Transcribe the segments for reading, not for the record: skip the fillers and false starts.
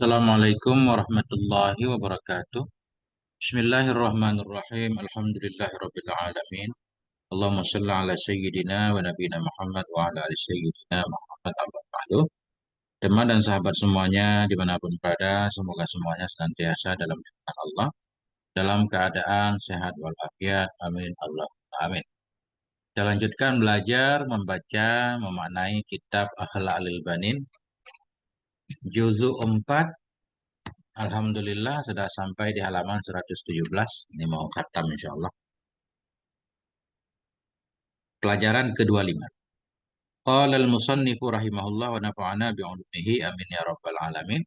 Assalamualaikum warahmatullahi wabarakatuh. Bismillahirrahmanirrahim. Alhamdulillahirabbil alamin. Allahumma shalli ala sayyidina wa nabiyina Muhammad wa ala ali sayyidina Muhammad amma ba'du. Teman dan sahabat semuanya dimanapun berada, semoga semuanya senantiasa dalam lindungan Allah, dalam keadaan sehat walafiat. Amin Allah. Amin. Kita lanjutkan belajar membaca, memaknai kitab Akhlaqul Banin, juzuk 4. Alhamdulillah sudah sampai di halaman 117. Ini mau khatam insya Allah. Pelajaran ke-25. Qala al-musannifu rahimahullah wa nafa'ana bi'ulumihi amin ya rabbal alamin.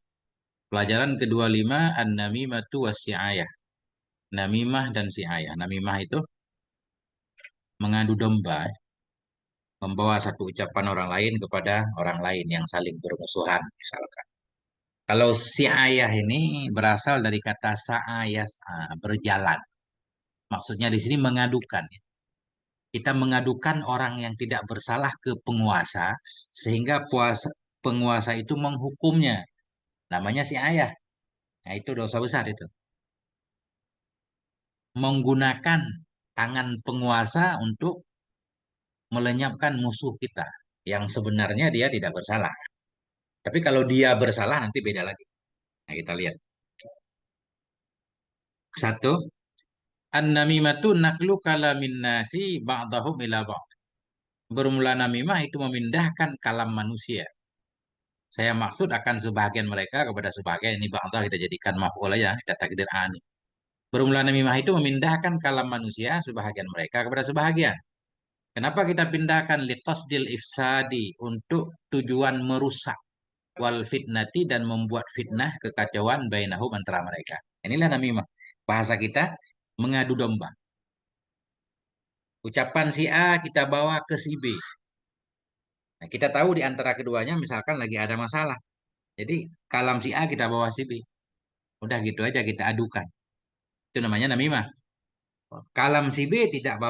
Pelajaran ke-25, an-namimatu was-si'ayah. Namimah dan si'ayah. Namimah itu mengadu domba, membawa satu ucapan orang lain kepada orang lain yang saling bermusuhan misalkan. Kalau si'ayah ini berasal dari kata sa'ayas, berjalan. Maksudnya di sini mengadukan. Kita mengadukan orang yang tidak bersalah ke penguasa, sehingga penguasa itu menghukumnya. Namanya si ayah. Nah, itu dosa besar itu. Menggunakan tangan penguasa untuk melenyapkan musuh kita, yang sebenarnya dia tidak bersalah. Tapi kalau dia bersalah, nanti beda lagi. Nah, kita lihat. Satu, an-namimatu naklu kalamin nasi ba'dahum ila ba'd. Bermula namimah itu memindahkan kalam manusia. Saya maksud akan sebahagian mereka kepada sebahagian. Ini bangsa kita jadikan maf'ul aja, kita takdir ani. Bermula namimah itu memindahkan kalam manusia sebahagian mereka kepada sebahagian. Kenapa kita pindahkan liqasdil ifsadi, untuk tujuan merusak, wal fitnati, dan membuat fitnah, kekacauan bainahum, antara mereka. Inilah namimah. Bahasa kita mengadu domba. Ucapan si A kita bawa ke si B. Nah, kita tahu di antara keduanya misalkan lagi ada masalah. Jadi kalam si A kita bawa si B. Udah gitu aja kita adukan. Itu namanya namimah. Kalam si B tidak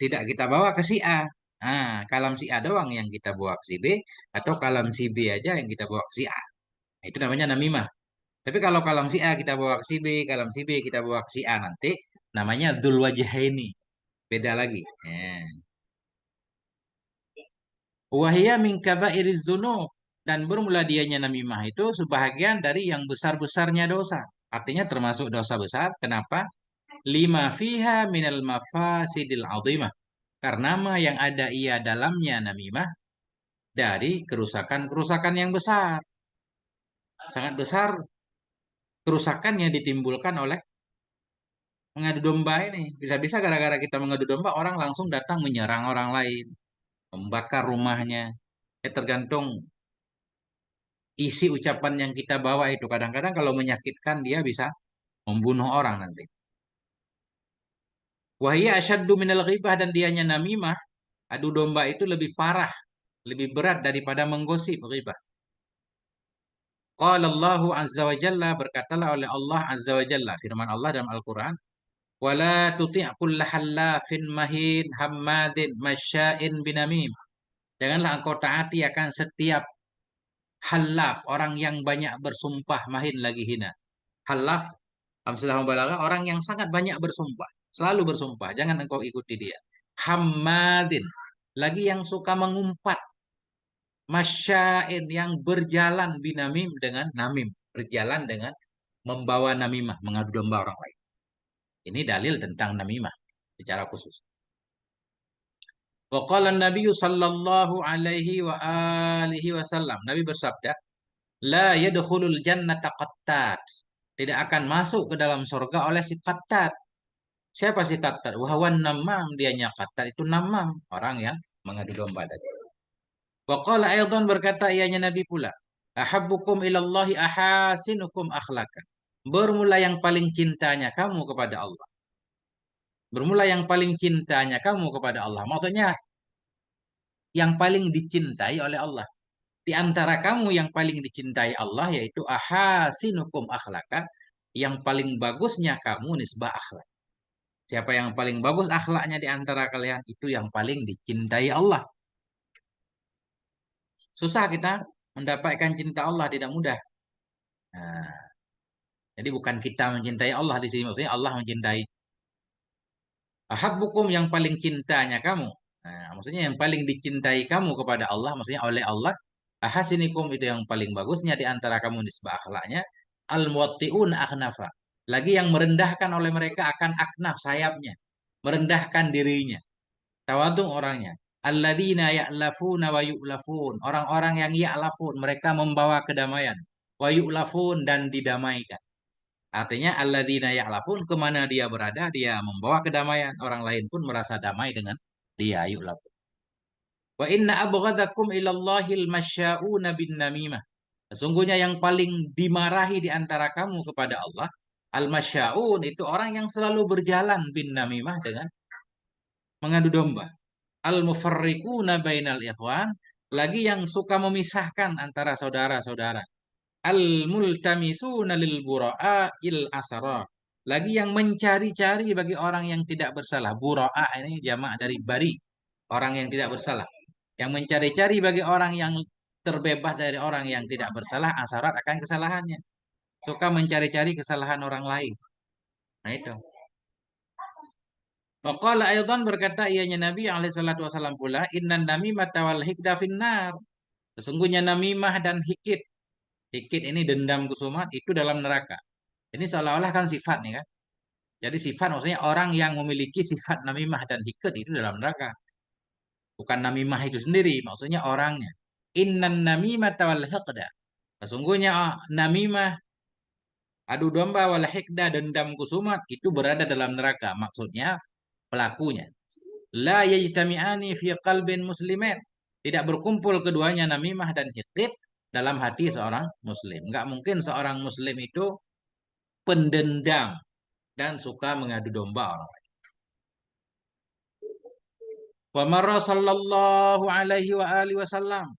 kita bawa ke si A. Nah, kalam si A doang yang kita bawa ke si B, atau kalam si B aja yang kita bawa ke si A. Nah, itu namanya namimah. Tapi kalau kalam si A kita bawa ke si B, kalam si B kita bawa ke si A, nanti namanya dzul wajhaini. Beda lagi. Wahia min kabairiz dzunub, dan bermula dianya namimah itu sebahagian dari yang besar-besarnya dosa. Artinya termasuk dosa besar. Kenapa? Lima fiha minal mafasidil azimah. Karena yang ada ia dalamnya namimah dari kerusakan-kerusakan yang besar. Sangat besar kerusakan yang ditimbulkan oleh mengadu domba ini. Bisa-bisa gara-gara kita mengadu domba, orang langsung datang menyerang orang lain, membakar rumahnya. Tergantung isi ucapan yang kita bawa itu. Kadang-kadang kalau menyakitkan, dia bisa membunuh orang nanti. Wahia asyaddu minal ghibah, dan dianya namimah, adu domba itu lebih parah, lebih berat daripada menggosip ghibah. Qala Allahu azza wa jalla, berkatalah oleh Allah azza wa jalla, firman Allah dalam Al-Qur'an, wala tuti' kulla hallafin mahin hammadin masya'in binamim. Janganlah engkau taati akan setiap halaf, orang yang banyak bersumpah, mahin lagi hina. Halaf Amsalah mubalaghah, orang yang sangat banyak bersumpah, selalu bersumpah, jangan engkau ikuti dia. Hammadin, lagi yang suka mengumpat. Masyain, yang berjalan binamim, dengan namim, berjalan dengan membawa namimah, mengadu domba orang lain. Ini dalil tentang namimah secara khusus. Wa qala Nabi sallallahu alaihi wa alihi wasallam, Nabi bersabda, la yadkhulul jannata qattat, tidak akan masuk ke dalam surga oleh si qattat. Siapa si qattat? Wa huwa namam, dianya qattat itu namam, orang yang mengadu domba tadi. Wa qala aidan, berkata ianya Nabi pula, ahabbukum ilallahi ahasinukum akhlaqan. Bermula yang paling cintanya kamu kepada Allah. Bermula yang paling cintanya kamu kepada Allah. Maksudnya yang paling dicintai oleh Allah. Di antara kamu yang paling dicintai Allah yaitu ahasinukum akhlaqan, yang paling bagusnya kamu nisbah akhlak. Siapa yang paling bagus akhlaknya di antara kalian, itu yang paling dicintai Allah. Susah kita mendapatkan cinta Allah, tidak mudah. Nah, jadi bukan kita mencintai Allah di sini, maksudnya Allah mencintai. Ahabbukum yang paling cintanya kamu. Nah, maksudnya yang paling dicintai kamu kepada Allah, maksudnya oleh Allah. Ahasinikum itu yang paling bagusnya di antara kamu nisbah akhlaknya. Al-muwatti'un akhnafa. Lagi yang merendahkan oleh mereka akan aknaf sayapnya. Merendahkan dirinya. Tawadung orangnya. Alladzina ya'lafuna wa yu'lafun. Orang-orang yang ya'lafun. Mereka membawa kedamaian. Wa yu'lafun dan didamaikan. Artinya alladzina ya'lafun kemana dia berada dia membawa kedamaian. Orang lain pun merasa damai dengan dia. Yu'lafun. Wa inna abghadakum ilallahil masya'una bin namimah. Sesungguhnya yang paling dimarahi di antara kamu kepada Allah, al-masya'un itu orang yang selalu berjalan bin namimah dengan mengadu domba. Al-mufarriquna bainal ikhwan, lagi yang suka memisahkan antara saudara-saudara. Al-multamisuna lil bura'a il asara. Lagi yang mencari-cari bagi orang yang tidak bersalah. Bura'a ini jamak dari bari, orang yang tidak bersalah. Yang mencari-cari bagi orang yang terbebas dari orang yang tidak bersalah, asarat akan kesalahannya. Suka mencari-cari kesalahan orang lain. Nah itu. Waqala aydan berkata ianya Nabi alaihi salatu wasallam pula, innan namimata wal hikda finnar. Sesungguhnya namimah dan hikid. Hikid ini dendam kusumat itu dalam neraka. Ini seolah-olah kan sifat nih kan. Jadi sifat maksudnya orang yang memiliki sifat namimah dan hikid itu dalam neraka. Bukan namimah itu sendiri, maksudnya orangnya. Innan namimata wal hikda. Sesungguhnya namimah, adu domba wal hikda dendam kusumat itu berada dalam neraka. Maksudnya pelakunya. La yajtami'ani fi qalbin muslimin. Tidak berkumpul keduanya namimah dan hikid dalam hati seorang muslim. Enggak mungkin seorang muslim itu pendendam dan suka mengadu domba orang lain. Wa marra sallallahu alaihi wa alihi wasallam.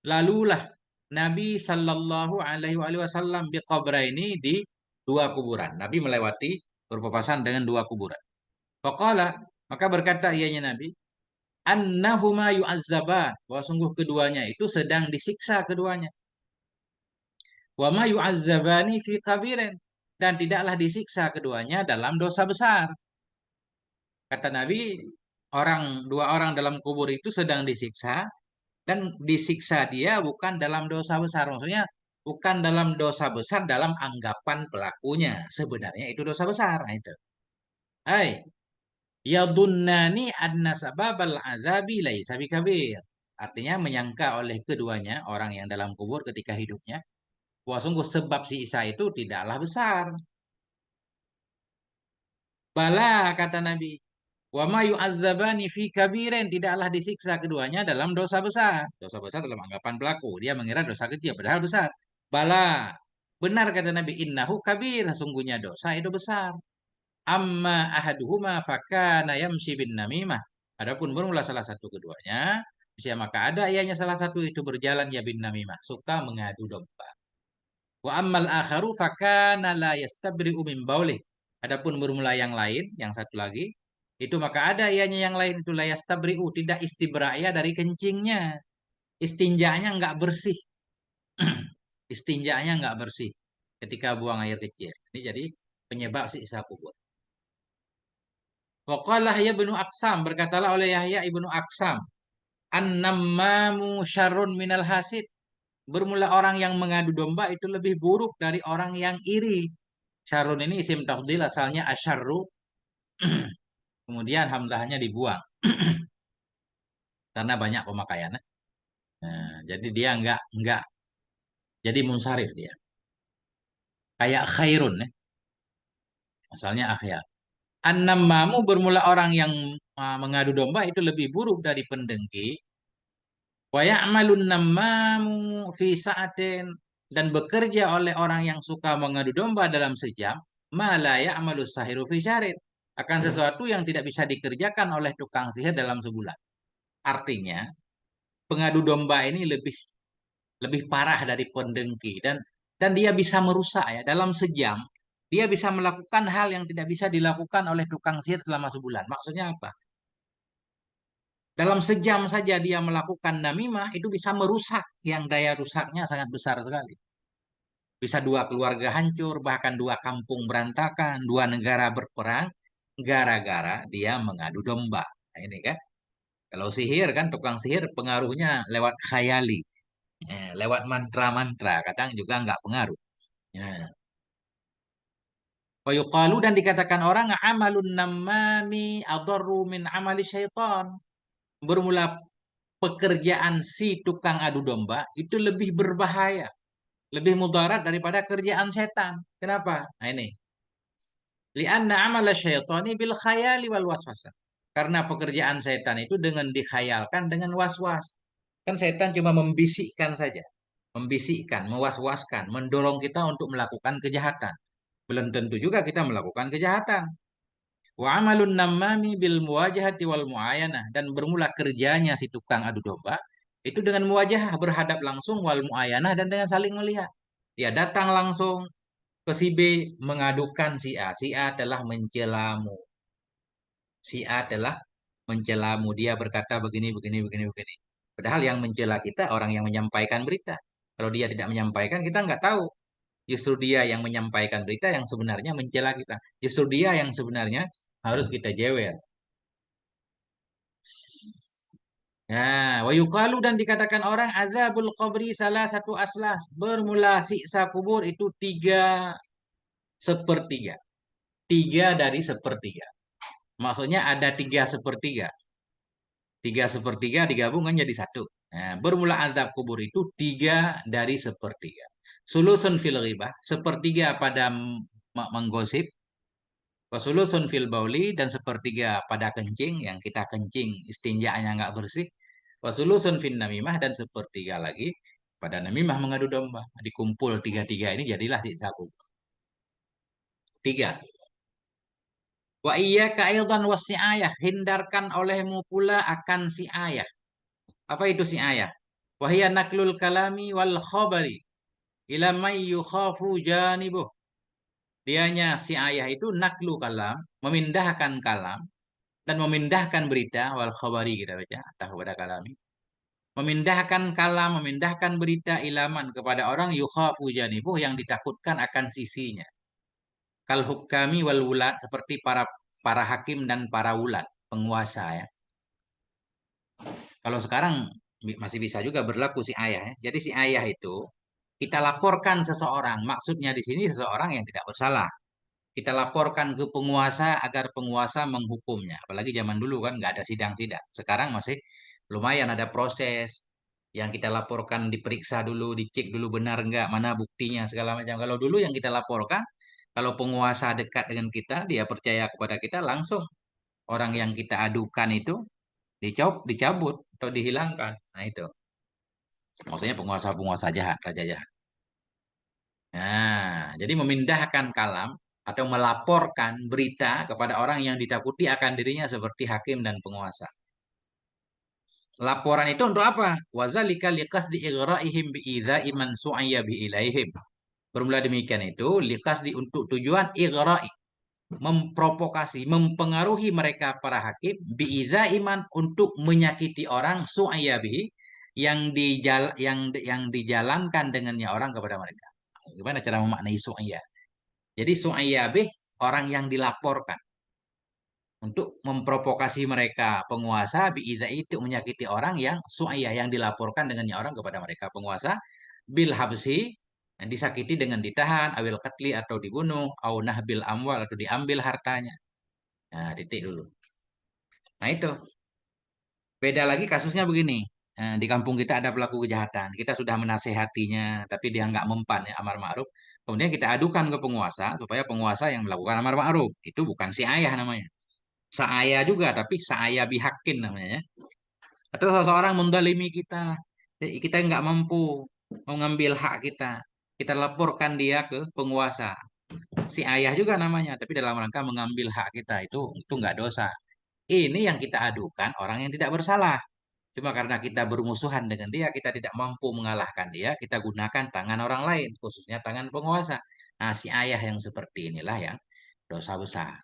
Lalulah Nabi sallallahu alaihi wasallam biqabraini di dua kuburan. Nabi melewati berpapasan dengan dua kuburan. Faqala, maka berkata ianya Nabi, annahuma yu'azzaban, bahwa sungguh keduanya itu sedang disiksa keduanya. Wa ma yu'azzabani fi kabirin, dan tidaklah disiksa keduanya dalam dosa besar. Kata Nabi, dua orang dalam kubur itu sedang disiksa dan disiksa dia bukan dalam dosa besar. Maksudnya bukan dalam dosa besar dalam anggapan pelakunya. Sebenarnya itu dosa besar. Nah, itu. Hai, yadunnani anna sababal azabi laisa bikabir. Artinya menyangka oleh keduanya orang yang dalam kubur ketika hidupnya bahwa sungguh sebab si Isa itu tidaklah besar. Bala kata Nabi, wa ma yu'adzabani fi kabirin, tidaklah disiksa keduanya dalam dosa besar. Dosa besar dalam anggapan pelaku. Dia mengira dosa kecil padahal besar. Bala. Benar kata Nabi, innahu kabir, sungguhnya dosa itu besar. Amma ahaduhuma fakana yamshi bin namimah. Adapun bermula salah satu keduanya, maka ada ianya salah satu itu berjalan ya bin namimah, suka mengadu domba. Wa ammal akharu fakana la yastabri'u min baulih. Adapun bermula yang lain, yang satu lagi, itu maka ada ianya yang lain itu la yastabri'u, tidak istibra'ya dari kencingnya. Istinjanya enggak bersih. Istinjanya enggak bersih ketika buang air kecil. Ini jadi penyebab siksa kubur. Waqala Yahya ibnu Aksam, berkatalah oleh Yahya ibnu Aksam, an-nammamu syarrun minal hasid. Bermula orang yang mengadu domba itu lebih buruk dari orang yang iri. Syarrun ini isim tafdil asalnya asyarru, kemudian hamzahnya dibuang karena banyak pemakaian. Nah, jadi dia enggak jadi munsharif dia. Kayak khairun ya, asalnya akhyar. An-nammamu bermula orang yang mengadu domba itu lebih buruk dari pendengki. Wa ya'malun nammamu fi sa'atin, dan bekerja oleh orang yang suka mengadu domba dalam sejam, ma la ya'malu sahiru fi syarin, akan sesuatu yang tidak bisa dikerjakan oleh tukang sihir dalam sebulan. Artinya, pengadu domba ini lebih lebih parah dari pendengki, dan dia bisa merusak ya dalam sejam. Dia bisa melakukan hal yang tidak bisa dilakukan oleh tukang sihir selama sebulan. Maksudnya apa? Dalam sejam saja dia melakukan namimah itu bisa merusak yang daya rusaknya sangat besar sekali. Bisa dua keluarga hancur, bahkan dua kampung berantakan, dua negara berperang, gara-gara dia mengadu domba. Nah, ini kan, kalau sihir kan, tukang sihir pengaruhnya lewat khayali, lewat mantra-mantra, kadang juga nggak pengaruh. Ya. Wa yuqalu, dan dikatakan orang amalun namami adarru min amali syaitan. Bermula pekerjaan si tukang adu domba itu lebih berbahaya, lebih mudarat daripada kerjaan setan. Kenapa? Nah ini. Lianna amala syaitani bil khayali wal waswasa. Karena pekerjaan setan itu dengan dikhayalkan dengan was-was. Kan setan cuma membisikkan saja. Membisikkan, mewas-waskan, mendorong kita untuk melakukan kejahatan. Belum tentu juga kita melakukan kejahatan. Wa amalun namami bil muwajahati wal muayanah, dan bermula kerjanya si tukang adu domba itu dengan muwajah, berhadap langsung, wal muayanah, dan dengan saling melihat. Dia datang langsung ke si B mengadukan si A. Si A telah mencelamu. Si A telah mencelamu. Dia berkata begini, begini, begini, begini. Padahal yang mencela kita orang yang menyampaikan berita. Kalau dia tidak menyampaikan, kita nggak tahu. Justru dia yang menyampaikan berita yang sebenarnya mencela kita. Justru dia yang sebenarnya harus kita jewer. Nah, wa yuqalu, dan dikatakan orang azabul qabri salah satu aslas. Bermula siksa kubur itu tiga sepertiga. Tiga dari sepertiga. Maksudnya ada tiga sepertiga. Tiga sepertiga digabungkan jadi satu. Nah, bermula azab kubur itu tiga dari sepertiga. Sulusun fil ghibah, sepertiga pada menggosip. Wasulusun fil bauli, dan sepertiga pada kencing, yang kita kencing istinjanya nggak bersih. Wasulusun fin namimah, dan sepertiga lagi pada namimah mengadu domba. Dikumpul tiga-tiga ini jadilah siksa kubur. Tiga. Wa iya ka'ildan wasi ayah, hindarkan olehmu pula akan si ayah. Apa itu si ayah? Wahia naklul kalami wal khabari ila may yukhafu janibuh. Dianya si ayah itu naklu kalam, memindahkan kalam dan memindahkan berita, wal khabari kita baca atau kepada kalami. Memindahkan kalam, memindahkan berita, ilaman kepada orang yukhafu janibuh, yang ditakutkan akan sisinya. Kal hukami wal wulat, seperti para para hakim dan para wulat, penguasa ya. Kalau sekarang masih bisa juga berlaku si ayah ya. Jadi si ayah itu kita laporkan seseorang, maksudnya di sini seseorang yang tidak bersalah. Kita laporkan ke penguasa agar penguasa menghukumnya. Apalagi zaman dulu kan nggak ada sidang-sidang. Sekarang masih lumayan ada proses. Yang kita laporkan diperiksa dulu, dicek dulu benar nggak, mana buktinya, segala macam. Kalau dulu yang kita laporkan, kalau penguasa dekat dengan kita, dia percaya kepada kita, langsung orang yang kita adukan itu dicabut atau dihilangkan. Nah itu. Maksudnya penguasa-penguasa jahat, raja jahat. Nah, jadi memindahkan kalam atau melaporkan berita kepada orang yang ditakuti akan dirinya seperti hakim dan penguasa. Laporan itu untuk apa? Wazalika liqasdi ighraihim bi'idzai man su'ayya bi ilaihim. Bermula demikian itu liqasdi, untuk tujuan ighra'i, memprovokasi, mempengaruhi mereka para hakim biiza iman, untuk menyakiti orang su'ayya bihi, yang dijalankan dengannya orang kepada mereka. Gimana cara memaknai su'ayya? Jadi su'ayyabih, orang yang dilaporkan, untuk memprovokasi mereka penguasa biiza, itu menyakiti orang yang su'ayya, yang dilaporkan dengannya orang kepada mereka penguasa, bil habsi, yang disakiti dengan ditahan, awil katli atau dibunuh, au nahbil amwal atau diambil hartanya. Nah, titik dulu. Nah, itu. Beda lagi kasusnya begini. Di kampung kita ada pelaku kejahatan. Kita sudah menasehatinya, tapi dia nggak mempan ya, amar ma'ruf. Kemudian kita adukan ke penguasa supaya penguasa yang melakukan amar ma'ruf. Itu bukan si ayah namanya. Seayah juga, tapi seayah bihakin namanya ya. Atau seseorang mendalimi kita. Kita nggak mampu mengambil hak kita. Kita laporkan dia ke penguasa. Si ayah juga namanya, tapi dalam rangka mengambil hak kita, itu nggak dosa. Ini yang kita adukan orang yang tidak bersalah. Cuma karena kita bermusuhan dengan dia, kita tidak mampu mengalahkan dia, kita gunakan tangan orang lain, khususnya tangan penguasa. Nah, si ayah yang seperti inilah yang dosa besar.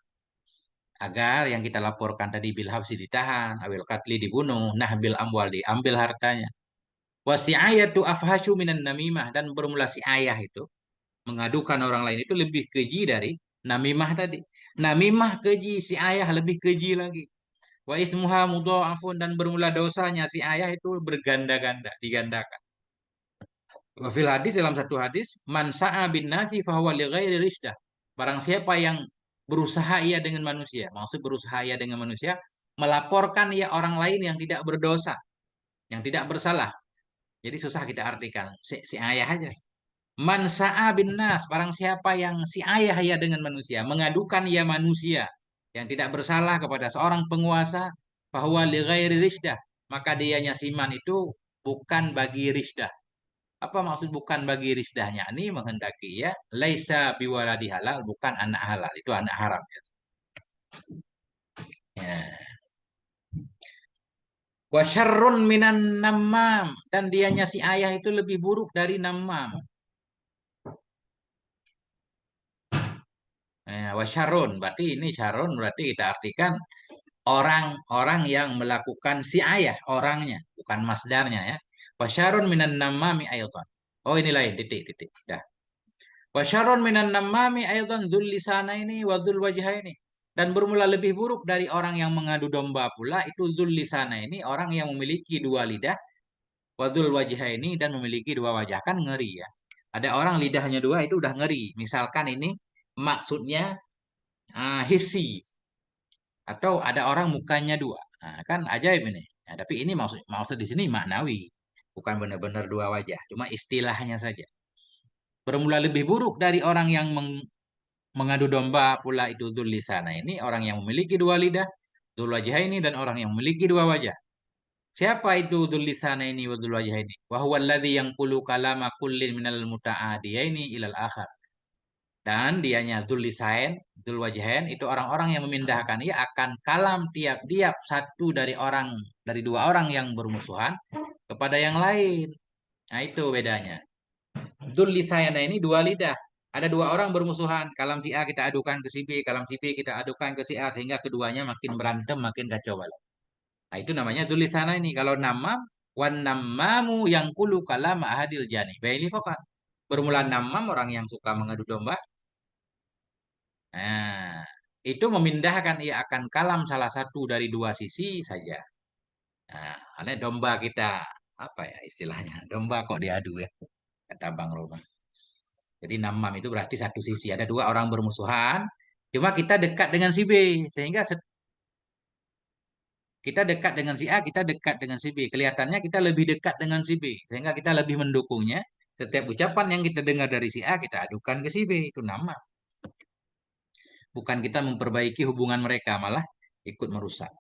Agar yang kita laporkan tadi bil habsi ditahan, awil katli dibunuh, nah bil amwal diambil hartanya. Wasi ayatu afhasyu minan namimah, dan bermula si ayah itu Mengadukan orang lain itu lebih keji dari namimah tadi. Namimah keji, si ayah lebih keji lagi. Wa ismuha mudha'afun, dan bermula dosanya si ayah itu berganda-ganda, digandakan. Wa fil hadis, dalam satu hadis, man sa'a bin nasi fahuwa li ghairi rishdah. Barang siapa yang berusaha ia dengan manusia, maksud berusaha ia dengan manusia, melaporkan ia orang lain yang tidak berdosa, yang tidak bersalah. Jadi susah kita artikan. Si ayah aja. Man sa'a bin nas, barang siapa yang si ayah ia dengan manusia, mengadukan ia manusia yang tidak bersalah kepada seorang penguasa, bahwa li ghairi rishdah, maka dianya siman itu bukan bagi rishdah. Apa maksud bukan bagi risdahnya? Ini menghendaki ya, laisa biwaladi halal, bukan anak halal, itu anak haram. Ya. Wa syarrun minan namam, dan dianya si ayah itu lebih buruk dari namam. Wa syarrun, berarti ini syarrun berarti kita artikan orang-orang yang melakukan si ayah, orangnya, bukan masdarnya ya. Wa syarrun minan namami ayatan. Oh ini lain, titik, titik. Dah. Wa syarrun minan namami aydan dzul lisanaini wa dzul wajhaini. Dan bermula lebih buruk dari orang yang mengadu domba pula itu dzul lisanaini, orang yang memiliki dua lidah, wa dzul wajhaini, dan memiliki dua wajah. Kan ngeri ya. Ada orang lidahnya dua itu udah ngeri. Misalkan ini maksudnya hisi, atau ada orang mukanya dua. Nah, kan ajaib ini. Nah, tapi ini maksud maksud di sini maknawi, bukan benar-benar dua wajah, cuma istilahnya saja. Bermula lebih buruk dari orang yang mengadu domba pula itu dzul lisana ini, orang yang memiliki dua lidah, dzul wajah ini, dan orang yang memiliki dua wajah. Siapa itu dzul lisana ini wa dzul wajah ini? Wa huwa alladzi yanqulu kalama kullin minal muta'adiyaini ilal akhar. Dan dianya dzul lisain, dzul wajahain itu orang-orang yang memindahkan ia akan kalam tiap-tiap satu dari dua orang yang bermusuhan kepada yang lain. Nah, itu bedanya. Dzul lisana ini dua lidah. Ada dua orang bermusuhan. Kalam si A kita adukan ke si B, kalam si B kita adukan ke si A, sehingga keduanya makin berantem, makin kacau balau. Nah, itu namanya tulisana ini. Kalau namam, wan namamu yang kulu kalam ahadil jani. Baili fokat. Bermula namam, orang yang suka mengadu domba. Nah, itu memindahkan ia akan kalam salah satu dari dua sisi saja. Nah, karena domba kita, apa ya istilahnya? Domba kok diadu ya, kata Bang Roman. Jadi namam itu berarti satu sisi. Ada dua orang bermusuhan, cuma kita dekat dengan si B. Sehingga kita dekat dengan si A, kita dekat dengan si B. Kelihatannya kita lebih dekat dengan si B. Sehingga kita lebih mendukungnya. Setiap ucapan yang kita dengar dari si A, kita adukan ke si B. Itu nama. Bukan kita memperbaiki hubungan mereka, malah ikut merusak.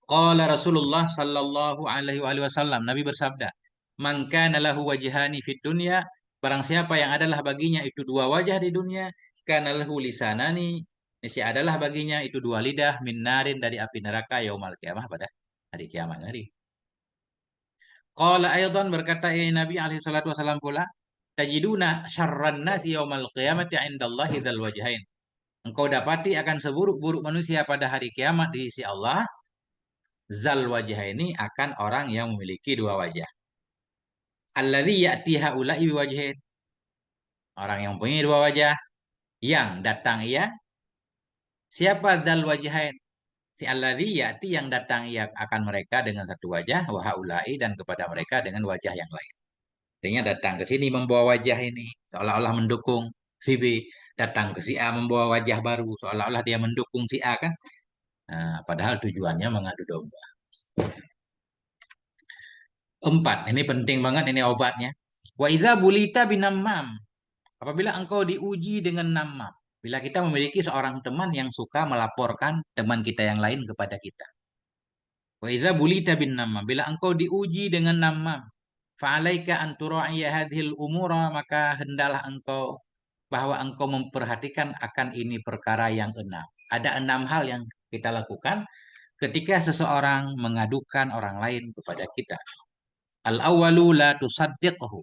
Qala Rasulullah sallallahu alaihi wasallam, Nabi bersabda, "Man kana lahu wajhani fid dunya, barang siapa yang adalah baginya itu dua wajah di dunia, kana lahu lisanani, niscaya adalah baginya itu dua lidah min narin dari api neraka yaumal kiamah, pada hari kiamat hari." Qala aydan, berkata Nabi alaihi salatu wasallam pula, "Tajiduna syarran nasi yaumal qiyamati 'indallahi dzal wajhain." Engkau dapati akan seburuk-buruk manusia pada hari kiamat di sisi Allah, zal wajah ini akan orang yang memiliki dua wajah. Alladzi ya'ti haula'i biwajhin. Orang yang punya dua wajah, yang datang ia siapa zal wajahain? Si alladzi ya'ti, yang datang ia akan mereka dengan satu wajah, wa haula'i, dan kepada mereka dengan wajah yang lain. Artinya datang ke sini membawa wajah ini seolah-olah mendukung si B, datang ke si A membawa wajah baru seolah-olah dia mendukung si A kan. Nah, padahal tujuannya mengadu domba. Empat, ini penting banget, ini obatnya. Wa iza bulita binamam. Apabila engkau diuji dengan namam. Bila kita memiliki seorang teman yang suka melaporkan teman kita yang lain kepada kita. Wa iza bulita bin namam. Bila engkau diuji dengan namam. Fa'alaika an tura'iya hadhil umura. Maka hendalah engkau, bahwa engkau memperhatikan akan ini perkara yang enam. Ada 6 hal yang kita lakukan ketika seseorang mengadukan orang lain kepada kita. Al-awwalu la tusaddiqhu.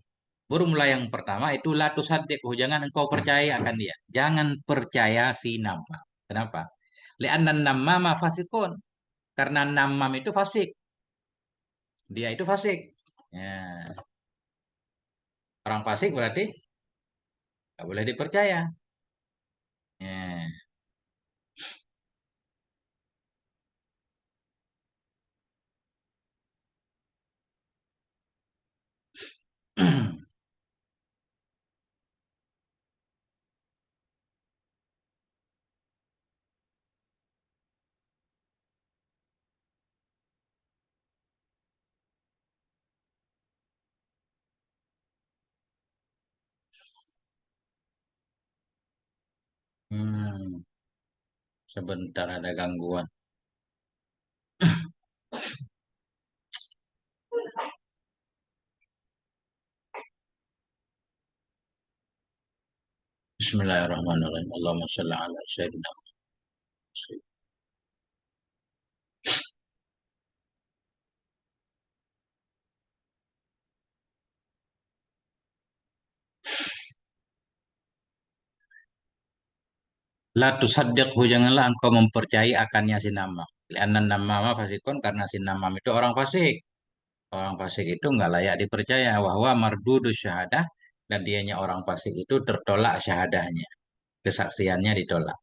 Bermula yang pertama itu la tusaddiqhu, jangan engkau percaya akan dia. Jangan percaya si namam. Kenapa? Li'anna namama fasikun. Karena namam itu fasik. Dia itu fasik. Ya. Orang fasik berarti nggak boleh dipercaya. Ya. Hmm, sebentar ada gangguan. Bismillahirrahmanirrahim. Allahumma shalli ala sayyidina Muhammad. La tusaddiqhu, janganlah engkau mempercayai akannya si nama. Lianna nama fasikun, karena si nama itu orang fasik. Orang fasik itu nggak layak dipercaya. Wahwa mardudu syahadah, dan dianya orang fasik itu tertolak syahadahnya. Kesaksiannya ditolak.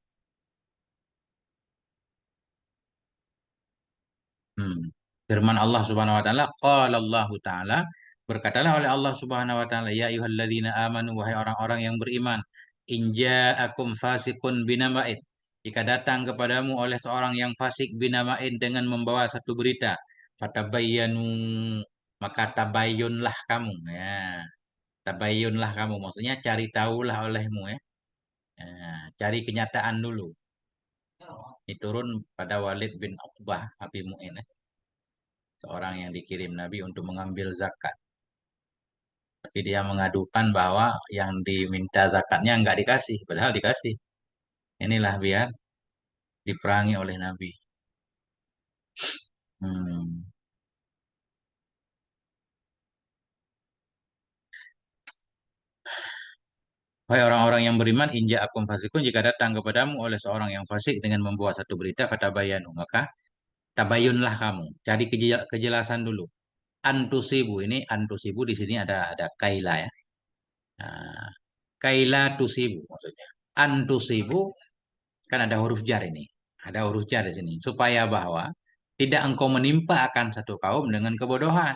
Hmm. Firman Allah Subhanahu wa taala, qala Allah taala, berkatalah oleh Allah Subhanahu wa taala, ya ayyuhalladzina amanu, wahai orang-orang yang beriman, in ja'akum fasiqun binaba'in, jika datang kepadamu oleh seorang yang fasik binama'in dengan membawa satu berita, fatabayyanu, maka tabayyunlah kamu. Ya, tabayyunlah kamu, maksudnya cari tahulah olehmu ya. Ya, cari kenyataan dulu. Ini turun pada Walid bin Uqbah Abi Mu'in, seorang yang dikirim Nabi untuk mengambil zakat. Tapi dia mengadukan bahwa yang diminta zakatnya nggak dikasih, padahal dikasih. Inilah biar diperangi oleh Nabi. Hmm. Wahai orang-orang yang beriman, inja akum fasikun, jika datang kepadamu oleh seorang yang fasik dengan membawa satu berita, fatabayanu, maka tabayunlah kamu. Cari kejelasan dulu. Antusibu, ini antusibu di sini ada kaila ya. Nah, kaila tusibu maksudnya. Antusibu, kan ada huruf jar ini. Ada huruf jar di sini. Supaya bahwa tidak engkau menimpa akan satu kaum dengan kebodohan.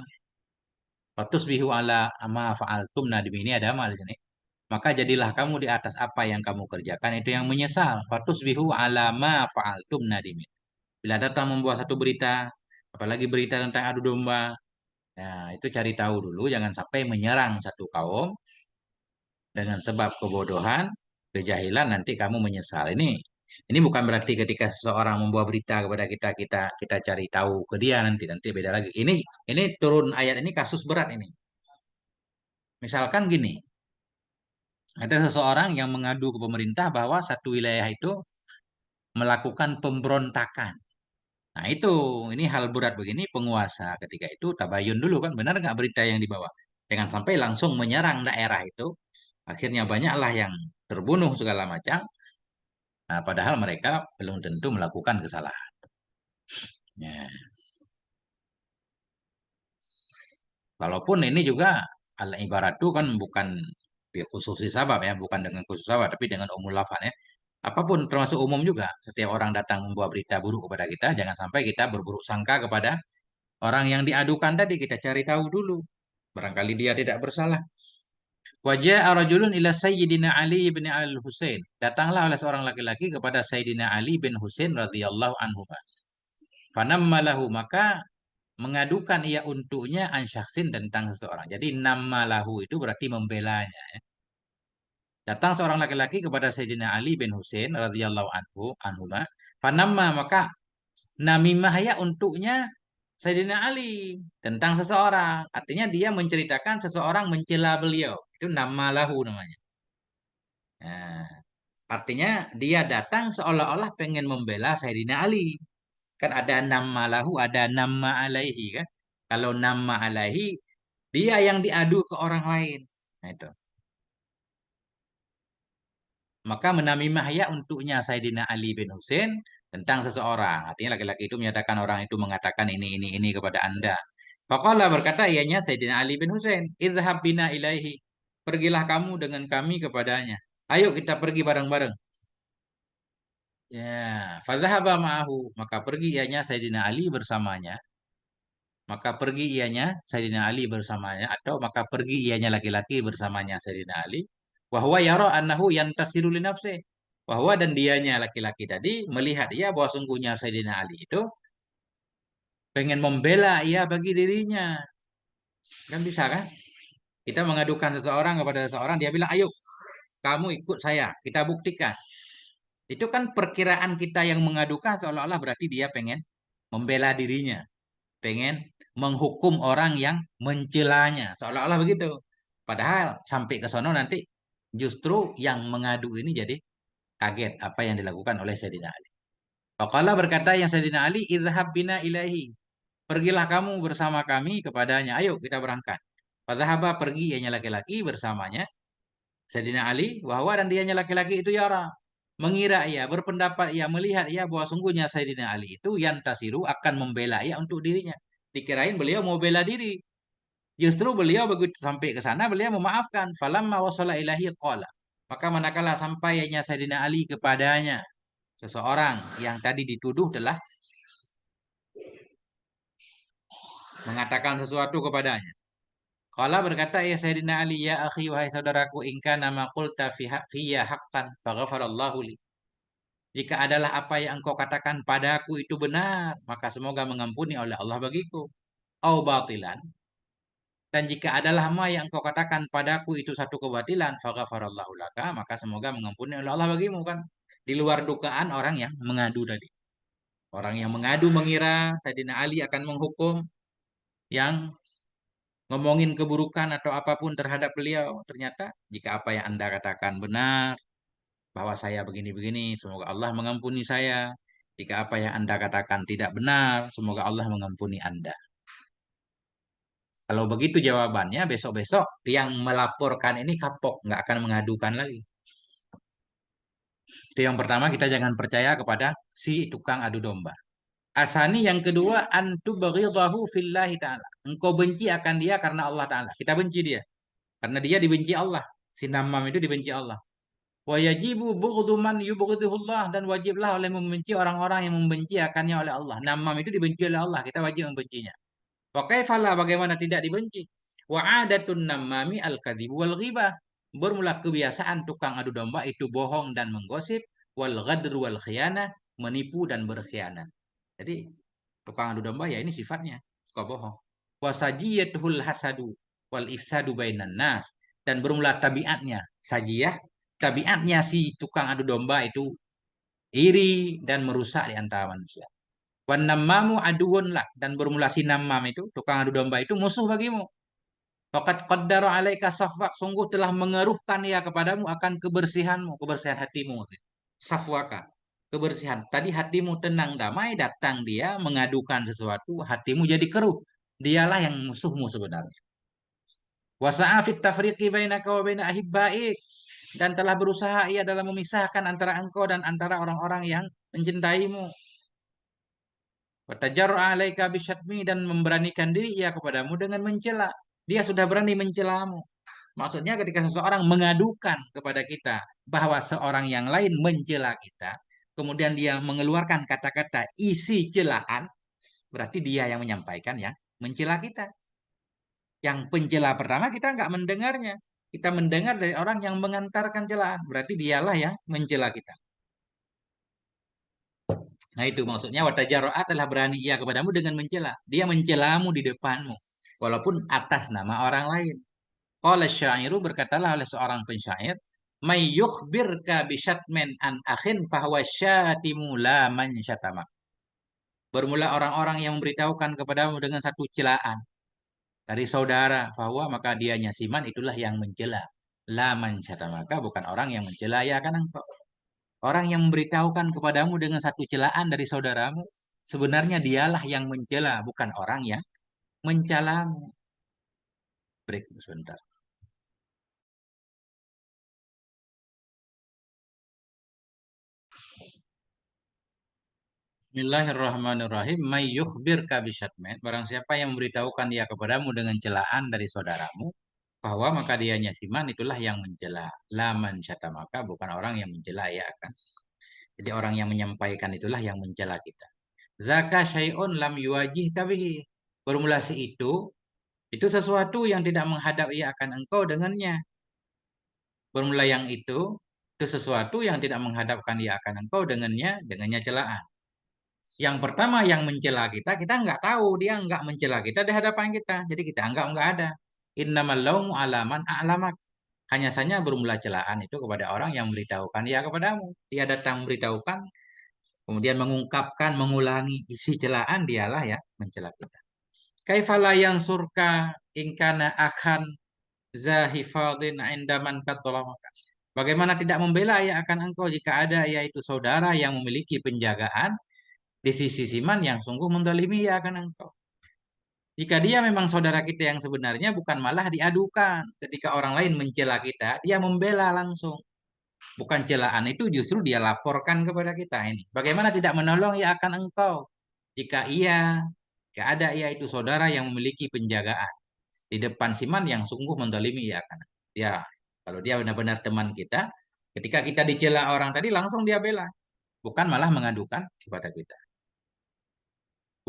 Fatusbihu ala ama fa'altum nadim, ini ada amal di sini. Maka jadilah kamu di atas apa yang kamu kerjakan itu yang menyesal. Fatusbihu ala ma fa'altum nadim. Bila datang membuat satu berita, apalagi berita tentang adu domba, nah itu cari tahu dulu, jangan sampai menyerang satu kaum dengan sebab kebodohan, kejahilan, nanti kamu menyesal. Ini bukan berarti ketika seseorang membawa berita kepada kita, kita cari tahu ke dia, nanti beda lagi. Ini turun ayat ini kasus berat ini. Misalkan gini, ada seseorang yang mengadu ke pemerintah bahwa satu wilayah itu melakukan pemberontakan. Nah itu, ini hal berat begini, penguasa ketika itu tabayun dulu kan, benar nggak berita yang dibawa. Jangan sampai langsung menyerang daerah itu, akhirnya banyaklah yang terbunuh segala macam. Nah, padahal mereka belum tentu melakukan kesalahan. Ya. Walaupun ini juga al ibaratu kan bukan bi khususi sabab ya, bukan dengan khusus sabab, tapi dengan umum lafaz ya. Apapun termasuk umum juga. Setiap orang datang membawa berita buruk kepada kita, jangan sampai kita berburuk sangka kepada orang yang diadukan tadi. Kita cari tahu dulu. Barangkali dia tidak bersalah. Wajah rajulun ila Sayyidina Ali bin Al-Husain. Datanglah oleh seorang laki-laki kepada Sayyidina Ali bin Husain radhiyallahu anhu. Fanamma lahu, maka mengadukan ia untuknya ansyaksin, tentang seseorang. Jadi nama lahu itu berarti membelanya. Datang seorang laki-laki kepada Sayyidina Ali bin Husain radhiyallahu anhuma. Fanamma, maka namimah ya untuknya Sayyidina Ali tentang seseorang. Artinya dia menceritakan seseorang mencela beliau. Itu nama lahu namanya. Nah, artinya dia datang seolah-olah pengen membela Sayyidina Ali. Kan ada nama lahu, ada nama alaihi kan. Kalau nama alaihi, dia yang diadu ke orang lain. Nah itu. Maka menamimah ya untuknya Sayyidina Ali bin Husain tentang seseorang. Artinya laki-laki itu menyatakan orang itu mengatakan ini kepada Anda. Faqala, berkata ianya Sayyidina Ali bin Husain, idhhab bina ilaihi. pergilah kamu dengan kami kepadanya. Ayo kita pergi bareng-bareng. Ya, fadzahaba ma'ahu, maka pergi ianya Sayyidina Ali bersamanya. Maka pergi ianya Sayyidina Ali bersamanya, atau maka pergi ianya laki-laki bersamanya Sayyidina Ali. Wahwa yara annahu yantasiru li nafsih. Wahwa dan dianya laki-laki tadi melihat ia bahwa sungguhnya Sayyidina Ali itu pengen membela ia bagi dirinya. Kan bisa kan? Kita mengadukan seseorang kepada seseorang, dia bilang, ayo kamu ikut saya, kita buktikan. Itu kan perkiraan kita yang mengadukan seolah-olah berarti dia pengen membela dirinya, pengen menghukum orang yang mencelanya, seolah-olah begitu. Padahal sampai ke sono nanti justru yang mengadu ini jadi kaget apa yang dilakukan oleh Sayyidina Ali. Faqala berkata yang Sayyidina Ali, idhhab bina ilahi. Pergilah kamu bersama kami kepadanya. Ayo kita berangkat. Fadzahaba pergi ianya laki-laki bersamanya Sayyidina Ali, bahwa dan dianya laki-laki itu yara. Mengira ia, berpendapat ia, melihat ia bahwa sungguhnya Sayyidina Ali itu yantasiru akan membela ia untuk dirinya. Dikirain beliau mau bela diri. Justru beliau begitu sampai ke sana beliau memaafkan. Falamma wasala ilahi qala. Maka manakala sampainya Sayyidina Ali kepadanya seseorang yang tadi dituduh telah mengatakan sesuatu kepadanya. Qala berkata ya Sayyidina Ali, ya akhi wahai saudaraku, ingka nama qulta fiya haqqan faghfarallahu li. Jika adalah apa yang engkau katakan padaku itu benar, maka semoga mengampuni oleh Allah bagiku. Au batilan. Dan jika adalah ma yang engkau katakan padaku itu satu kebatilan, faghfarallahu laka, maka semoga mengampuni oleh Allah bagimu, kan. Di luar dugaan orang yang mengadu tadi. Orang yang mengadu mengira Sayyidina Ali akan menghukum yang ngomongin keburukan atau apapun terhadap beliau. Ternyata jika apa yang Anda katakan benar, bahwa saya begini-begini, semoga Allah mengampuni saya. Jika apa yang Anda katakan tidak benar, semoga Allah mengampuni Anda. Kalau begitu jawabannya, besok-besok yang melaporkan ini kapok, nggak akan mengadukan lagi. Itu yang pertama, kita jangan percaya kepada si tukang adu domba. Asani yang kedua, antu baghidahu fillahi ta'ala. Engkau benci akan dia karena Allah Ta'ala. Kita benci dia. Karena dia dibenci Allah. Si Namam itu dibenci Allah. Wa yajibu bughdhu man yubghidhuhullah, dan wajiblah oleh membenci orang-orang yang membenci akannya oleh Allah. Namam itu dibenci oleh Allah, kita wajib membencinya. Wa kaifala, bagaimana tidak dibenci? Wa adatun namami al-kadhibu wal ghibah. Bermula kebiasaan tukang adu domba itu bohong dan menggosip, wal ghadru wal khiyanah, menipu dan berkhianat. Jadi tukang adu domba ya ini sifatnya, suka bohong. Wa sajiyatuhul hasadu wal ifsadu bainan nas, dan bermula tabiatnya sajiyah, tabiatnya si tukang adu domba itu iri dan merusak di antara manusia. Wan namamu aduun lak, dan bermula si namam itu tukang adu domba itu musuh bagimu. Faqad qaddara alaika safwak, sungguh telah mengeruhkan ia kepadamu akan kebersihanmu, kebersihan hatimu. Safwaka, kebersihan. Tadi hatimu tenang damai, datang dia mengadukan sesuatu, hatimu jadi keruh. Dialah yang musuhmu sebenarnya. Wasa'a fit tafriqi bainaka wa baina ahibbaik, dan telah berusaha ia dalam memisahkan antara engkau dan antara orang-orang yang mencintaimu. Watajarra 'alaika bisyatmi, dan memberanikan diri ia kepadamu dengan mencela. Dia sudah berani mencelamu. Maksudnya ketika seseorang mengadukan kepada kita bahwa seorang yang lain mencela kita, kemudian dia mengeluarkan kata-kata isi celaan, berarti dia yang menyampaikan yang mencela kita. Yang pencela pertama kita nggak mendengarnya. Kita mendengar dari orang yang mengantarkan celaan. Berarti dialah yang mencela kita. Nah itu maksudnya watajaro'at adalah berani ia kepadamu dengan mencela. Dia mencelamu di depanmu. Walaupun atas nama orang lain. Qala syairu, berkatalah oleh seorang pensyair, may yukhbirka bisyatmen an akhin fahuwa syatimu la man syatamak. Bermula orang-orang yang memberitahukan kepadamu dengan satu celaan dari saudara, bahwa maka dianya siman itulah yang mencela. Laman syata, maka bukan orang yang mencela ya kan engkau. Orang yang memberitahukan kepadamu dengan satu celaan dari saudaramu, sebenarnya dialah yang mencela, bukan orang yang mencelamu. Break sebentar. Bismillahirrahmanirrahim. May yukhbirka bisyatmin. Barang siapa yang memberitahukan dia kepadamu dengan celaan dari saudaramu, bahwa maka dianya siman itulah yang mencela. Laman maka bukan orang yang mencela ya kan. Jadi orang yang menyampaikan itulah yang mencela kita. Zaka syai'un lam yuwajih kabihi. Formulasi itu sesuatu yang tidak menghadap ia akan engkau dengannya. Formula yang itu sesuatu yang tidak menghadapkan ia akan engkau dengannya celaan. Yang pertama yang mencela kita nggak tahu dia nggak mencela kita di hadapan kita. Jadi kita anggap nggak ada. Innamal laumu alaman a'lamak. Hanya saja bermula celaan itu kepada orang yang memberitahukan dia kepadamu. Dia datang memberitahukan, kemudian mengungkapkan, mengulangi isi celaan, dialah ya mencela kita. Kaifala yang surka ingkana akan zahifadin indaman katolamaka. Bagaimana tidak membela ya akan engkau jika ada yaitu saudara yang memiliki penjagaan di sisi siman yang sungguh mendolimi ya akan engkau. Jika dia memang saudara kita yang sebenarnya bukan malah diadukan. Ketika orang lain mencela kita, dia membela langsung. Bukan celaan itu justru dia laporkan kepada kita ini. Bagaimana tidak menolong ya akan engkau. Jika ada ia itu saudara yang memiliki penjagaan di depan siman yang sungguh mendolimi ya akan. Ya, kalau dia benar-benar teman kita, ketika kita dicela orang tadi langsung dia bela. Bukan malah mengadukan kepada kita.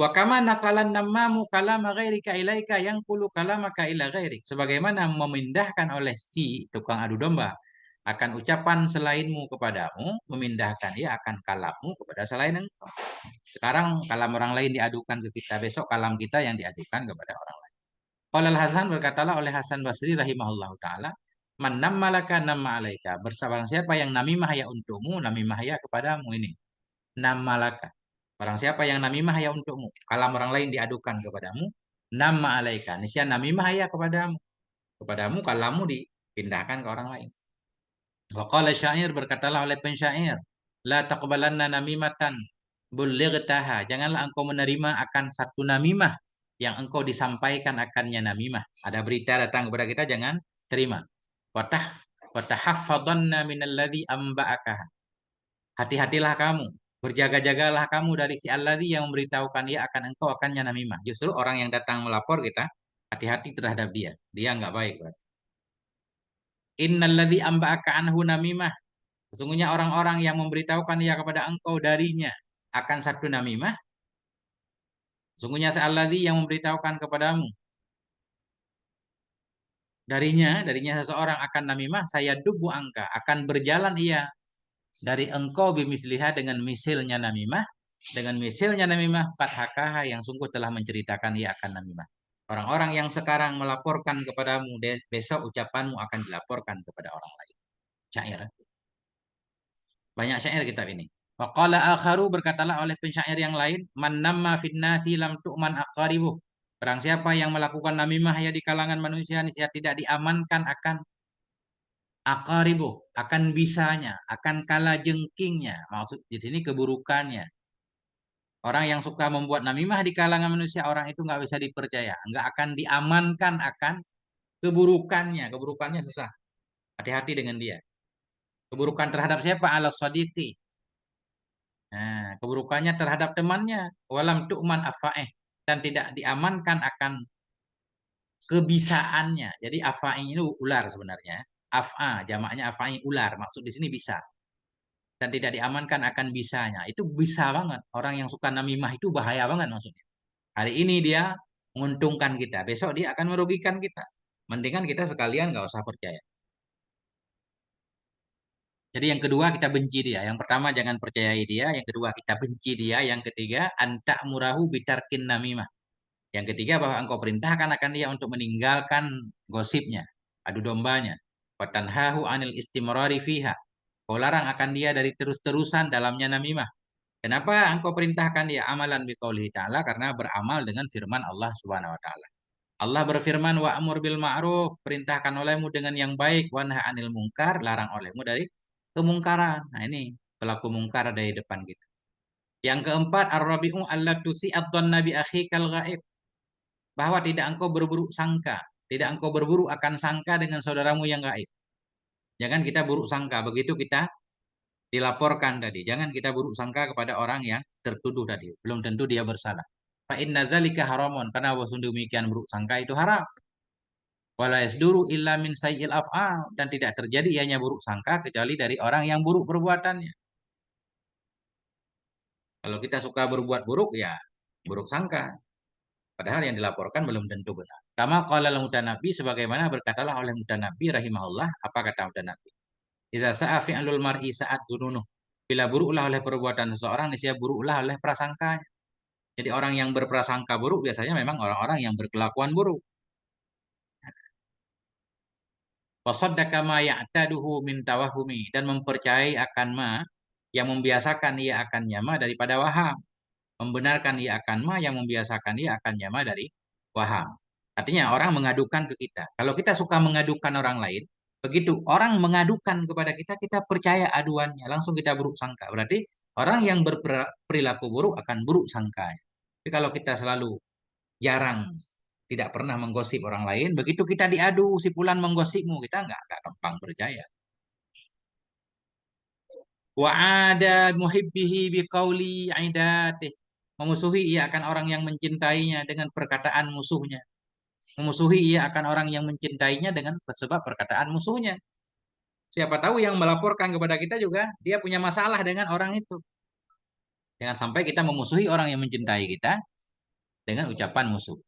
Wa kama nakalan namamu kalama ghairika ilaika yang kulu kalamaka ila ghairik. Sebagaimana memindahkan oleh si tukang adu domba akan ucapan selainmu kepadamu, memindahkan ia akan kalammu kepada selain engkau. Sekarang kalam orang lain diadukan ke kita, besok kalam kita yang diadukan kepada orang lain. Qala Hasan berkatalah oleh Hasan Basri rahimahullahu taala, man nammalaka namma alaika. Barang siapa yang namimah ya untukmu, namimah ya kepadamu ini. Nammalaka. Barang siapa yang namimah ya untukmu. Kalau orang lain diadukan kepadamu, nama alaika. Niscaya namimah ya kepadamu. Kepadamu kalamu dipindahkan ke orang lain. Waqala syair berkatalah oleh pensyair, la taqbalanna namimatan bullightaha. Janganlah engkau menerima akan satu namimah yang engkau disampaikan akannya namimah. Ada berita datang kepada kita jangan terima. Watah watahaffadanna minalladzi amba'aka. Hati-hatilah kamu, berjaga-jagalah kamu dari si alladzi yang memberitahukan dia akan engkau akannya namimah. Justru orang yang datang melapor kita, hati-hati terhadap dia. Dia nggak baik. Innalladzi amba'aka anhu namimah. Sesungguhnya orang-orang yang memberitahukan dia kepada engkau darinya akan satu namimah. Sesungguhnya si alladzi yang memberitahukan kepadamu darinya seseorang akan namimah, saya dubu angka akan berjalan ia dari engkau bimisliha dengan misilnya namimah fathakaha yang sungguh telah menceritakan ia akan namimah. Orang-orang yang sekarang melaporkan kepadamu besok ucapanmu akan dilaporkan kepada orang lain. Syair. Banyak syair kitab ini. Waqala akharu berkatalah oleh pensyair yang lain, man namma finnasi lam tu'man aqaribuh. Barang siapa yang melakukan namimah ya di kalangan manusia niscaya tidak diamankan akan akaribuh, akan bisanya, akan kala jengkingnya. Maksud di sini keburukannya. Orang yang suka membuat namimah di kalangan manusia, orang itu nggak bisa dipercaya. Nggak akan diamankan akan keburukannya. Keburukannya susah. Hati-hati dengan dia. Keburukan terhadap siapa? Ala sadiqi. Nah, keburukannya terhadap temannya. Walam tu'man afa'eh. Dan tidak diamankan akan kebisaannya. Jadi afa'in itu ular sebenarnya. Af'a, jamaknya afa'in ular. Maksud di sini bisa. Dan tidak diamankan akan bisanya. Itu bisa banget. Orang yang suka namimah itu bahaya banget maksudnya. Hari ini dia menguntungkan kita, besok dia akan merugikan kita. Mendingan kita sekalian nggak usah percaya. Jadi yang kedua kita benci dia. Yang pertama jangan percayai dia. Yang kedua kita benci dia. Yang ketiga anta murahu bitarkin namimah. Yang ketiga bahwa engkau perintahkan akan dia untuk meninggalkan gosipnya, adu dombanya. Watanhahu anil istimrari fiha. Kau larang akan dia dari terus-terusan dalamnya namimah. Kenapa engkau perintahkan dia amalan biqaulihi ta'ala? Karena beramal dengan firman Allah Subhanahu wa taala. Allah berfirman wa'mur bil ma'ruf, perintahkan olehmu dengan yang baik, wa nahy anil mungkar, larang olehmu dari kemungkaran. Nah, ini pelaku mungkar dari depan kita. Yang keempat, ar-rabi'u allatu si'adun nabi akhikal ghaib. Bahwa tidak engkau berburuk sangka, tidak engkau berburu akan sangka dengan saudaramu yang gaib. Jangan kita buruk sangka, begitu kita dilaporkan tadi. Jangan kita buruk sangka kepada orang yang tertuduh tadi. Belum tentu dia bersalah. Fa inna dzalika haramun, karena wasun demikian buruk sangka itu haram. Wala yasduru illa min sayyi'il af'al, dan tidak terjadi ianya buruk sangka kecuali dari orang yang buruk perbuatannya. Kalau kita suka berbuat buruk ya buruk sangka. Padahal yang dilaporkan belum tentu benar. Kama qala al-Mutanabbi, sebagaimana berkatalah oleh Mutanabbi rahimahullah, apa kata Mutanabbi? Idza sa'a fi'lul mar'i sa'at dununuh. Bila buruklah oleh perbuatan seseorang, niscaya buruklah oleh prasangkanya. Jadi orang yang berprasangka buruk biasanya memang orang-orang yang berkelakuan buruk. Wasaddaqa ma ya'taduhu min tawahumi, dan mempercayai akan ma yang membiasakan ia akan nyama daripada waham. Membenarkan ia akan ma yang membiasakan ia akan nyama dari waham. Artinya orang mengadukan ke kita. Kalau kita suka mengadukan orang lain, begitu orang mengadukan kepada kita, kita percaya aduannya, langsung kita buruk sangka. Berarti orang yang berperilaku buruk akan buruk sangka. Tapi kalau kita selalu jarang, tidak pernah menggosip orang lain, begitu kita diadu, si fulan menggosipmu, kita nggak gampang percaya. Wa ada muhibbihi biqauli aidatih. Memusuhi ia akan orang yang mencintainya dengan perkataan musuhnya. Memusuhi ia akan orang yang mencintainya dengan sebab perkataan musuhnya. Siapa tahu yang melaporkan kepada kita juga dia punya masalah dengan orang itu. Jangan sampai kita memusuhi orang yang mencintai kita dengan ucapan musuh.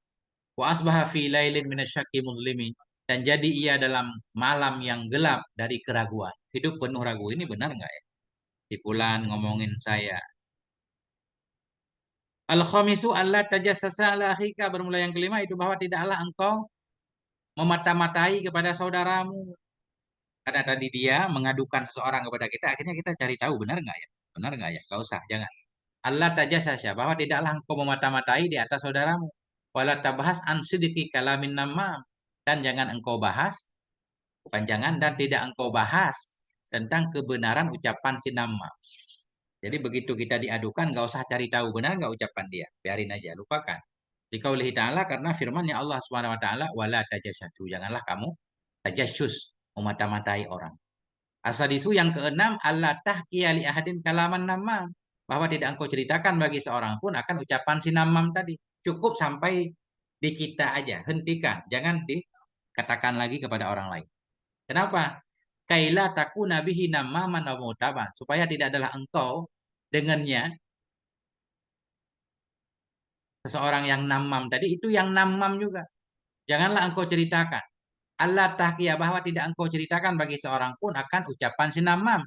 Wa asbaha fi lailin minasyaqi mudlimi, dan jadi ia dalam malam yang gelap dari keraguan. Hidup penuh ragu, ini benar nggak ya? Di bulan ngomongin saya. Al-khamisu alla tajassasa ala akhika, bermula yang kelima itu bahwa tidaklah engkau memata-matai kepada saudaramu. Karena tadi dia mengadukan seseorang kepada kita, akhirnya kita cari tahu benar nggak ya? Benar nggak ya? Nggak usah, jangan. Allah tajassasa, bahwa tidaklah engkau memata-matai di atas saudaramu. Wala tabahas an sidiki kalamin namam, dan jangan engkau bahas, bukan jangan, dan tidak engkau bahas tentang kebenaran ucapan si namam. Jadi begitu kita diadukan, nggak usah cari tahu benar nggak ucapan dia, biarin aja, lupakan. Dikaulihi ta'ala, karena firman-Nya Allah Subhanahu wa taala, wala tajassasu, janganlah kamu tajassus, memata-matai orang. Asadisu yang keenam, Allah tahkiya li ahadin kalaman namam, bahwa tidak engkau ceritakan bagi seorang pun akan ucapan si namam tadi. Cukup sampai di kita aja, hentikan, jangan dikatakan lagi kepada orang lain. Kenapa? Kaila taku nabihi namaman wa mutaban, supaya tidak adalah engkau dengannya seseorang yang namam tadi, itu yang namam juga. Janganlah engkau ceritakan. Allah tahkiyah, bahwa tidak engkau ceritakan bagi seorang pun akan ucapan si namam.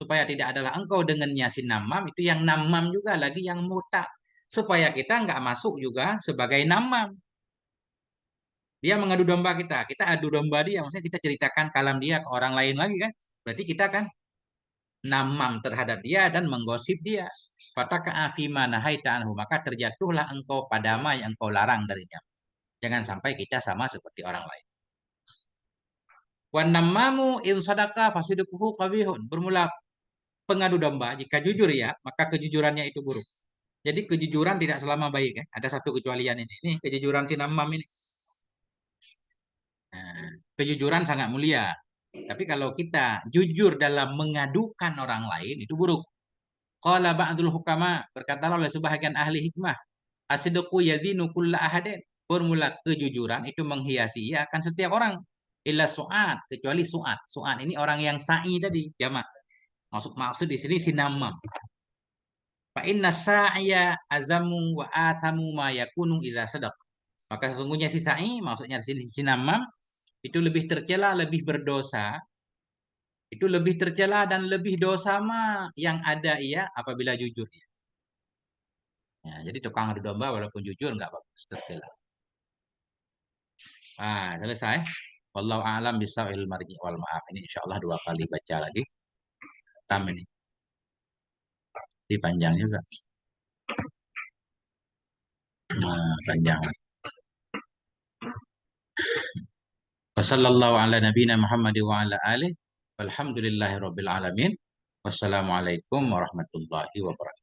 Supaya tidak adalah engkau dengannya si namam, itu yang namam juga lagi yang muta. Supaya kita nggak masuk juga sebagai namam. Dia mengadu domba kita, kita adu domba dia, maksudnya kita ceritakan kalam dia ke orang lain lagi kan. Berarti kita kan namam terhadap dia dan menggosip dia. Fataka afima nahaita anhu, maka terjatuhlah engkau pada ma yang engkau larang darinya. Jangan sampai kita sama seperti orang lain. Wan namamu in sadaka fasidukuhu qabihun. Bermula pengadu domba, jika jujur ya, maka kejujurannya itu buruk. Jadi kejujuran tidak selama baik ya. Ada satu kecualian ini. Ini kejujuran si namam ini. Nah, kejujuran sangat mulia. Tapi kalau kita jujur dalam mengadukan orang lain itu buruk. Qala ba'dul hukama, berkatalah oleh sebahagian ahli hikmah, asidqu yadhinu kulla ahadin. Formula kejujuran itu menghiasi ya akan setiap orang. Illa su'ad, kecuali su'ad. Su'ad ini orang yang sa'i tadi, jamak. Maksud di sini sinamam. Fa inna sa'iya azamu wa athamu ma yakunu idza sadaq. Maka sesungguhnya si sa'i, maksudnya di sini sinamam, itu lebih tercela, lebih berdosa. Itu lebih tercela dan lebih dosa mah yang ada ia apabila jujur. Ya, jadi tukang adu domba walaupun jujur nggak bagus, tercela. Ah, selesai. Wallahu a'lam bisawil marji wal ma'af. Ini insyaallah dua kali baca lagi. Tam ini. Di panjang juga. Nah, panjang. Wassallallahu ala nabiyina Muhammad wa ala alihi. Walhamdulillahi rabbil alamin. Wassalamualaikum warahmatullahi wabarakatuh.